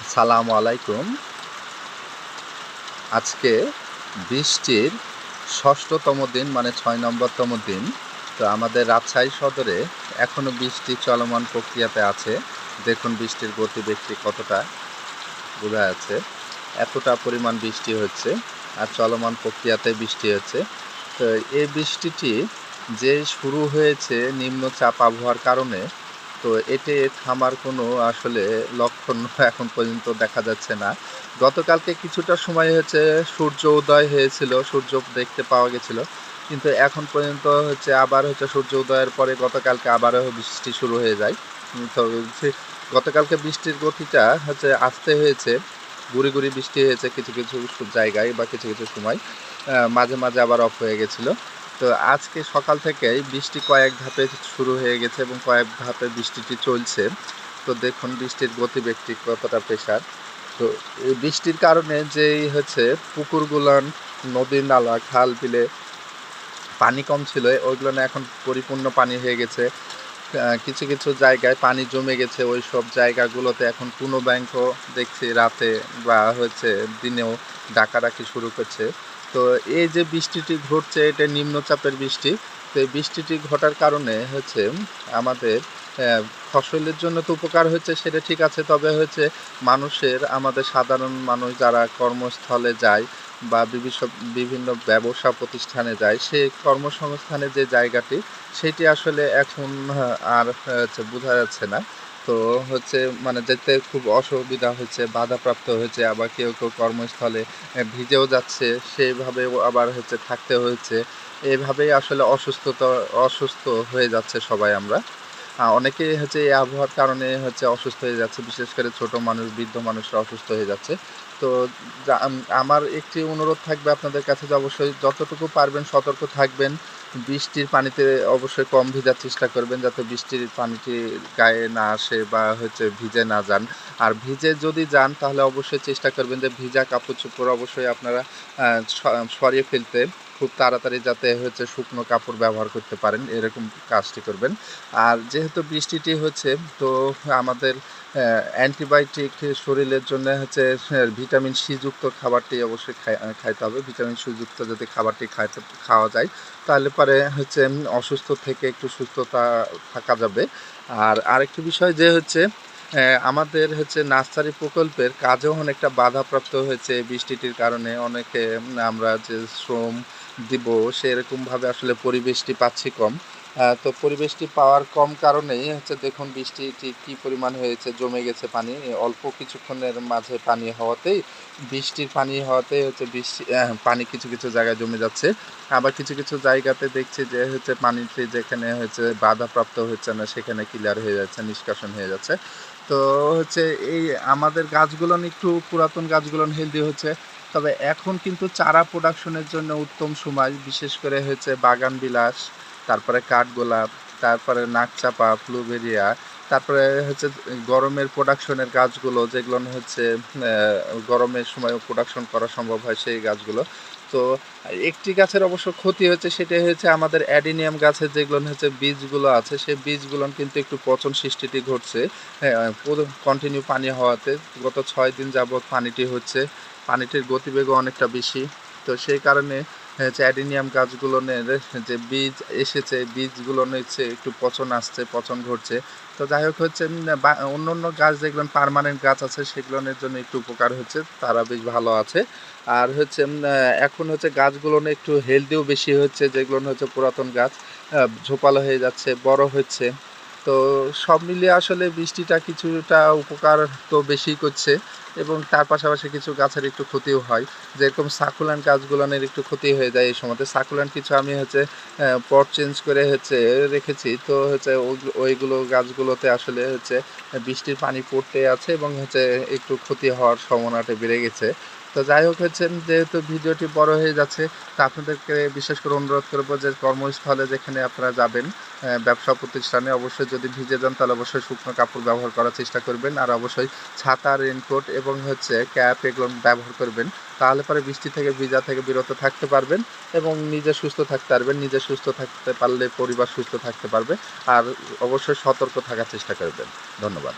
আসসালামু আলাইকুম। আজকে বৃষ্টির ৬ষ্ঠতম দিন, মানে ৬ নম্বরতম দিন। তো আমাদের রাজশাহী সদরে এখনও বৃষ্টি চলমান প্রক্রিয়াতে আছে। দেখুন বৃষ্টির গতিবেগটি কতটা বোঝা যাচ্ছে। এতটা পরিমাণ বৃষ্টি হচ্ছে আর চলমান প্রক্রিয়াতে বৃষ্টি হচ্ছে। তো এই বৃষ্টিটি যে শুরু হয়েছে নিম্নচাপ আবহাওয়ার কারণে, তো এতে থামার কোনো আসলে লক্ষণ এখন পর্যন্ত দেখা যাচ্ছে না। গতকালকে কিছুটা সময় হচ্ছে সূর্য উদয় হয়েছিল, সূর্য দেখতে পাওয়া গেছিল। কিন্তু এখন পর্যন্ত হচ্ছে আবার হচ্ছে সূর্য উদয়ের পরে গতকালকে আবারও বৃষ্টি শুরু হয়ে যায়। তো গতকালকে বৃষ্টির গতিটা হচ্ছে আস্তে হয়েছে, গুঁড়ি গুঁড়ি বৃষ্টি হয়েছে কিছু কিছু জায়গায় বা কিছু কিছু সময়, মাঝে মাঝে আবার অফ হয়ে গেছিলো। তো আজকে সকাল থেকেই বৃষ্টি কয়েক ধাপে শুরু হয়ে গেছে এবং কয়েক ধাপে বৃষ্টিটি চলছে। তো দেখুন বৃষ্টির গতিবেগটি কতটা প্রেশার। তো এই বৃষ্টির কারণে যেই হচ্ছে পুকুরগুলান, নদী নালা, খাল বিলে পানি কম ছিল ওইগুলো এখন পরিপূর্ণ পানি হয়ে গেছে। কিছু কিছু জায়গায় পানি জমে গেছে, ওই সব জায়গাগুলোতে এখন কোনো ব্যাংকও দেখছি রাতে বা হচ্ছে দিনেও ডাকাডাকি শুরু করছে। তো এই যে বৃষ্টিটি ঘটছে এটা নিম্নচাপের বৃষ্টি। তো এই বৃষ্টিটি ঘটার কারণে হচ্ছে আমাদের ফসলের জন্য তো উপকার হচ্ছে, সেটা ঠিক আছে। তবে হচ্ছে আমাদের সাধারণ মানুষ যারা কর্মস্থলে যায় বা বিভিন্ন ব্যবসা প্রতিষ্ঠানে যায়, সেই কর্মসংস্থানের যে জায়গাটি সেটি আসলে এখন আর হচ্ছে বোঝা যাচ্ছে না। তো হচ্ছে মানে যেতে খুব অসুবিধা হচ্ছে, বাধাপ্রাপ্ত হয়েছে। আবার কেউ কেউ কর্মস্থলে ভিজেও যাচ্ছে, সেইভাবেও আবার হচ্ছে থাকতে হয়েছে। এভাবেই আসলে অসুস্থ হয়ে যাচ্ছে সবাই আমরা। অনেকেই হচ্ছে এই আবহাওয়ার কারণে হচ্ছে অসুস্থ হয়ে যাচ্ছে, বিশেষ করে ছোট মানুষ, বৃদ্ধ মানুষরা অসুস্থ হয়ে যাচ্ছে। তো আমার একটি অনুরোধ থাকবে আপনাদের কাছে যে অবশ্যই যতটুকু পারবেন সতর্ক থাকবেন। বৃষ্টির পানিতে অবশ্যই কম ভিজার চেষ্টা করবেন, যাতে বৃষ্টির পানিটি গায়ে না আসে বা হচ্ছে ভিজে না যান। আর ভিজে যদি যান তাহলে অবশ্যই চেষ্টা করবেন যে ভিজা কাপড়-চোপড় অবশ্যই আপনারা সরিয়ে ফেলতে, খুব তাড়াতাড়ি যাতে হচ্ছে শুকনো কাপড় ব্যবহার করতে পারেন, এরকম কাজটি করবেন। আর যেহেতু বৃষ্টিটি হচ্ছে, তো আমাদের অ্যান্টিবায়োটিক শরীরের জন্য হচ্ছে ভিটামিন সি যুক্ত খাবারটি অবশ্যই খাইতে হবে। ভিটামিন সি যুক্ত যদি খাবারটি খাওয়া যায় তাহলে পরে হচ্ছে অসুস্থ থেকে একটু সুস্থতা থাকা যাবে। আর আরেকটি বিষয় যে হচ্ছে আমাদের হচ্ছে নার্সারি প্রকল্পের কাজেও অনেকটা বাধাপ্রাপ্ত হয়েছে এই বৃষ্টিটির কারণে। অনেকে আমরা যে শ্রম দিব সেরকমভাবে আসলে পরিবেশটি পাচ্ছি কম। তো পরিবেশটি পাওয়ার কম কারণেই হচ্ছে দেখুন বৃষ্টিটি কী পরিমাণ হয়েছে, জমে গেছে পানি। অল্প কিছুক্ষণের মাঝে পানি হওয়াতেই, বৃষ্টির পানি হওয়াতেই হচ্ছে পানি কিছু কিছু জায়গায় জমে যাচ্ছে। আবার কিছু কিছু জায়গাতে দেখছি যে হচ্ছে পানিটি যেখানে হচ্ছে বাধাপ্রাপ্ত হচ্ছে না সেখানে ক্লিয়ার হয়ে যাচ্ছে, নিষ্কাশন হয়ে যাচ্ছে। তো হচ্ছে এই আমাদের গাছগুলো একটু পুরাতন গাছগুলো হেলদি হচ্ছে। তবে এখন কিন্তু চারা প্রোডাকশনের জন্য উত্তম সময়, বিশেষ করে হচ্ছে বাগান বিলাস, তারপরে কাঠগোলাপ, তারপরে নাকচাপা, প্লুবেরিয়া, তারপরে হচ্ছে গরমের প্রোডাকশনের গাছগুলো যেগুলো হচ্ছে গরমের সময় প্রোডাকশন করা সম্ভব হয় সেই গাছগুলো। তো একটি গাছের অবশ্য ক্ষতি হচ্ছে, সেটাই হচ্ছে আমাদের অ্যাডিনিয়াম গাছের যেগুলো হচ্ছে বীজগুলো আছে, সেই বীজগুলো কিন্তু একটু পচন সৃষ্টিটি ঘটছে। হ্যাঁ, কন্টিনিউ পানি হওয়াতে গত ৬ দিন যাবৎ পানিটি হচ্ছে, পানিটির গতিবেগও অনেকটা বেশি। তো সেই কারণে হচ্ছে অ্যাডিনিয়াম গাছগুলোনের যে বীজ এসেছে, বীজগুলো হচ্ছে একটু পচন আসছে, পচন ঘটছে। তো যাই হোক হচ্ছে অন্য অন্য গাছ যেগুলো পার্মানেন্ট গাছ আছে সেগুলোর জন্য একটু উপকার হচ্ছে, তারা বেশ ভালো আছে। আর হচ্ছে এখন হচ্ছে গাছগুলো একটু হেলদিও বেশি হচ্ছে, যেগুলো হচ্ছে পুরাতন গাছ ঝোপালো হয়ে যাচ্ছে, বড় হচ্ছে। তো সব মিলিয়ে আসলে বৃষ্টিটা কিছুটা উপকার তো বেশিই করছে, এবং তার পাশাপাশি কিছু গাছের একটু ক্ষতিও হয়। যেরকম সাকুলেন্ট গাছগুলোনের একটু ক্ষতি হয়ে যায় এই সময়তে। সাকুলেন্ট কিছু আমি হচ্ছে পট চেঞ্জ করে হচ্ছে রেখেছি। তো হচ্ছে ওইগুলো গাছগুলোতে আসলে হচ্ছে বৃষ্টির পানি পড়তে আছে এবং হচ্ছে একটু ক্ষতি হওয়ার সম্ভাবনাটা বেড়ে গেছে। তো যাই হোক হচ্ছে, যেহেতু ভিডিওটি বড় হয়ে যাচ্ছে, তা আপনাদেরকে বিশেষ করে অনুরোধ করবো যে কর্মস্থলে যেখানে আপনারা যাবেন, ব্যবসা প্রতিষ্ঠানে, অবশ্যই যদি ভিজে যান তাহলে অবশ্যই শুকনো কাপড় ব্যবহার করার চেষ্টা করবেন। আর অবশ্যই ছাতা, রেনকোট এবং হচ্ছে ক্যাপ এগুলো ব্যবহার করবেন। তাহলে পরে বৃষ্টি থেকে, ভিজা থেকে বিরত থাকতে পারবেন এবং নিজে সুস্থ থাকতে পারবেন। নিজে সুস্থ থাকতে পারলে পরিবার সুস্থ থাকতে পারবে। আর অবশ্যই সতর্ক থাকার চেষ্টা করবেন। ধন্যবাদ।